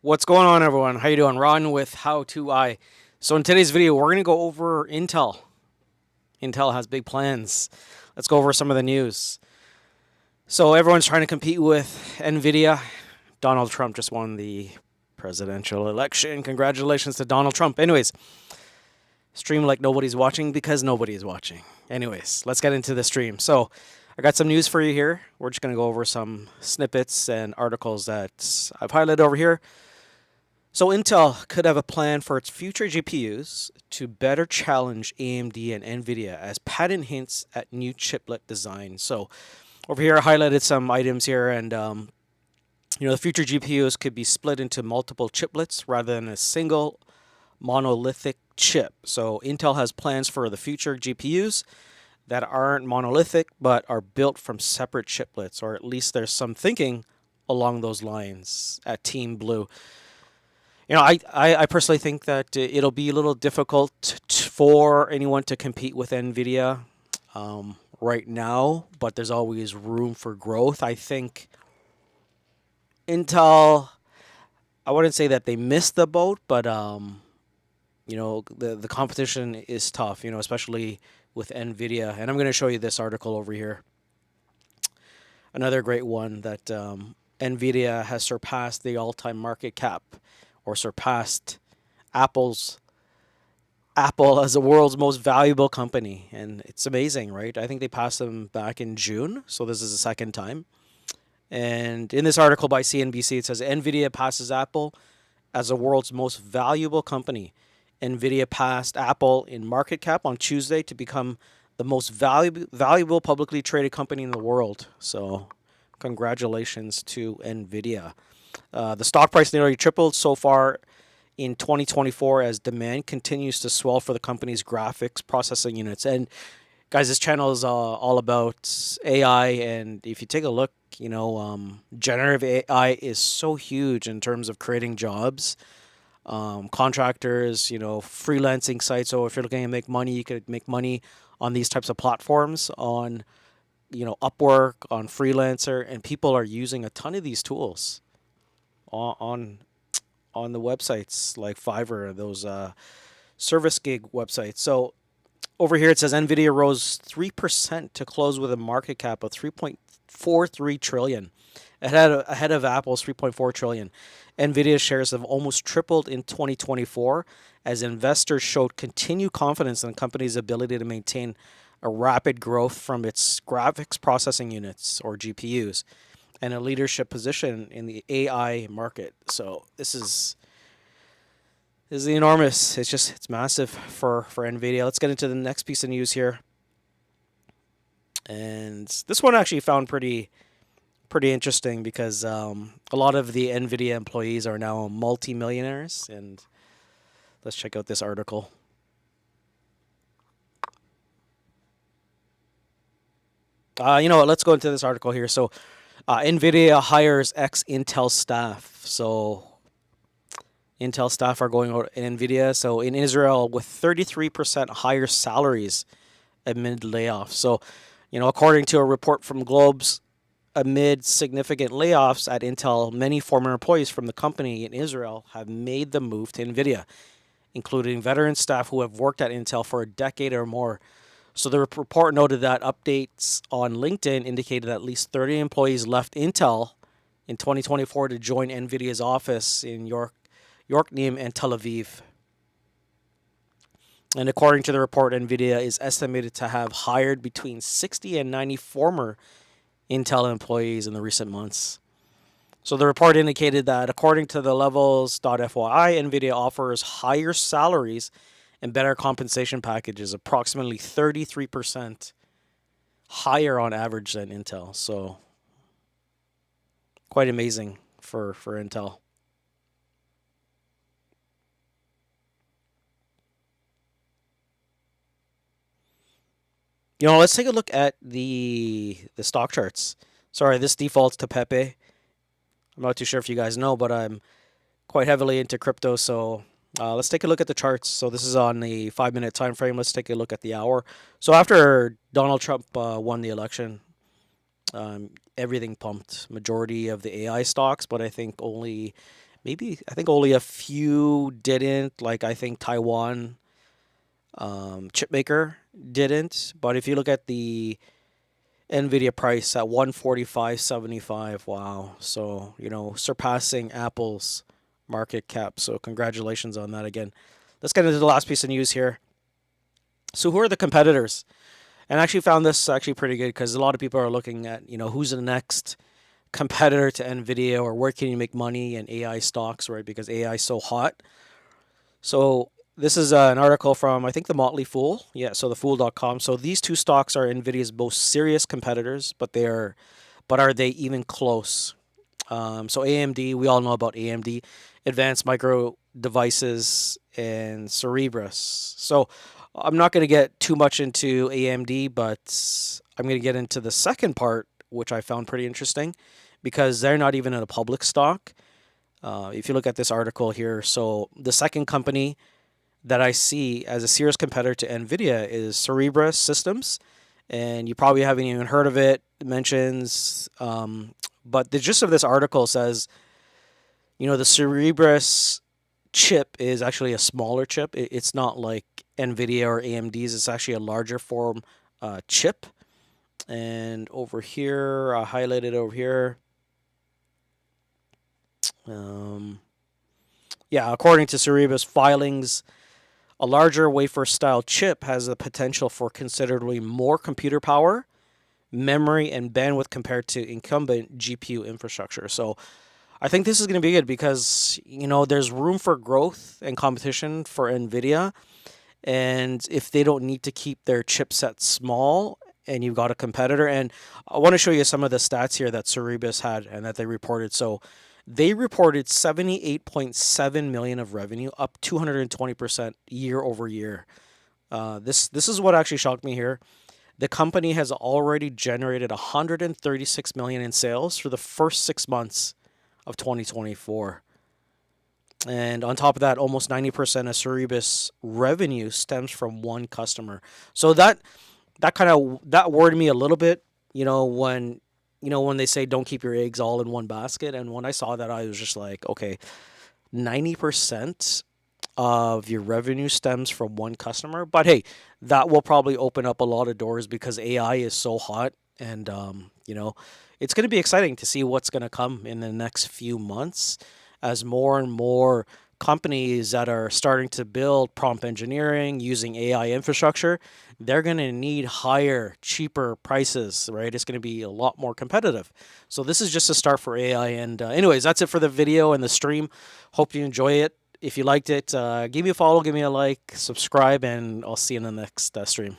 What's going on, everyone? How you doing? Ron with How To I. So in today's video, we're going to go over Intel. Intel has big plans. Let's go over some of the news. So everyone's trying to compete with NVIDIA. Donald Trump just won the presidential election. Congratulations to Donald Trump. Anyways, stream like nobody's watching because nobody is watching. Anyways, let's get into the stream. So I got some news for you here. We're just going to go over some snippets and articles that I've highlighted over here. So Intel could have a plan for its future GPUs to better challenge AMD and NVIDIA as patent hints at new chiplet design. So over here, I highlighted some items here, and the future GPUs could be split into multiple chiplets rather than a single monolithic chip. So Intel has plans for the future GPUs that aren't monolithic but are built from separate chiplets, or at least there's some thinking along those lines at Team Blue. I personally think that it'll be a little difficult for anyone to compete with NVIDIA right now, but there's always room for growth. I think Intel, I wouldn't say that they missed the boat, but the competition is tough, especially with NVIDIA. And I'm going to show you this article over here. Another great one that NVIDIA has surpassed the all-time market cap, or surpassed Apple as the world's most valuable company. And it's amazing, right? I think they passed them back in June, so this is the second time. And in this article by CNBC, it says NVIDIA passes Apple as the world's most valuable company. NVIDIA passed Apple in market cap on Tuesday to become the most valuable publicly traded company in the world. So congratulations to NVIDIA. The stock price nearly tripled so far in 2024 as demand continues to swell for the company's graphics processing units. And guys, this channel is all about AI, and if you take a look, generative AI is so huge in terms of creating jobs, contractors, freelancing sites. So if you're looking to make money, you could make money on these types of platforms, on Upwork, on Freelancer, and people are using a ton of these tools on the websites like Fiverr, those service gig websites. So over here it says NVIDIA rose 3% to close with a market cap of 3.43 trillion, ahead of Apple's 3.4 trillion. NVIDIA shares have almost tripled in 2024 as investors showed continued confidence in the company's ability to maintain a rapid growth from its graphics processing units, or GPUs, and a leadership position in the AI market. So this is enormous. It's massive for NVIDIA. Let's get into the next piece of news here. And this one actually found pretty interesting because a lot of the NVIDIA employees are now multimillionaires. And let's check out this article. Let's go into this article here. So NVIDIA hires ex-Intel staff. So Intel staff are going over in NVIDIA. So in Israel, with 33% higher salaries amid layoffs. So, according to a report from Globes, amid significant layoffs at Intel, many former employees from the company in Israel have made the move to NVIDIA, including veteran staff who have worked at Intel for a decade or more. So the report noted that updates on LinkedIn indicated that at least 30 employees left Intel in 2024 to join NVIDIA's office in York, Neam, and Tel Aviv. And according to the report, NVIDIA is estimated to have hired between 60 and 90 former Intel employees in the recent months. So the report indicated that according to the levels.fyi, NVIDIA offers higher salaries and better compensation packages, approximately 33% higher on average than Intel. So quite amazing for Intel. Let's take a look at the stock charts. Sorry, this defaults to Pepe. I'm not too sure if you guys know, but I'm quite heavily into crypto, so let's take a look at the charts. So this is on the 5-minute time frame. Let's take a look at the hour. So after Donald Trump won the election, everything pumped. Majority of the AI stocks, but I think only maybe I think only a few didn't. Like I think Taiwan chip maker didn't. But if you look at the NVIDIA price at 145.75, wow. So, surpassing Apple's market cap. So, congratulations on that again. Let's get into the last piece of news here. So, who are the competitors? And I actually found this actually pretty good because a lot of people are looking at, who's the next competitor to NVIDIA or where can you make money in AI stocks, right? Because AI is so hot. So this is an article from, I think, the Motley Fool. Yeah, so thefool.com. So these two stocks are NVIDIA's most serious competitors, but are they even close? So AMD, we all know about AMD, Advanced Micro Devices, and Cerebras. So I'm not going to get too much into AMD, but I'm going to get into the second part, which I found pretty interesting because they're not even in a public stock. If you look at this article here, so the second company that I see as a serious competitor to NVIDIA is Cerebras Systems, and you probably haven't even heard of it. It mentions, but the gist of this article says, the Cerebras chip is actually a smaller chip. It's not like NVIDIA or AMD's. It's actually a larger form chip. And over here, I highlighted over here. Yeah, according to Cerebras filings, a larger wafer-style chip has the potential for considerably more computer power, memory, and bandwidth compared to incumbent GPU infrastructure. So I think this is going to be good because, there's room for growth and competition for NVIDIA. And if they don't need to keep their chipset small and you've got a competitor, and I want to show you some of the stats here that Cerebras had and that they reported. So they reported 78.7 million of revenue, up 220% year over year. This is what actually shocked me here. The company has already generated 136 million in sales for the first 6 months of 2024. And on top of that, almost 90% of Cerebras revenue stems from one customer. So that worried me a little bit, when they say don't keep your eggs all in one basket. And when I saw that, I was just like, okay, 90% of your revenue stems from one customer. But hey, that will probably open up a lot of doors because AI is so hot. And, it's going to be exciting to see what's going to come in the next few months as more and more companies that are starting to build prompt engineering using AI infrastructure, they're going to need higher, cheaper prices, right? It's going to be a lot more competitive. So this is just a start for AI. And anyways, that's it for the video and the stream. Hope you enjoy it. If you liked it, give me a follow, give me a like, subscribe, and I'll see you in the next stream.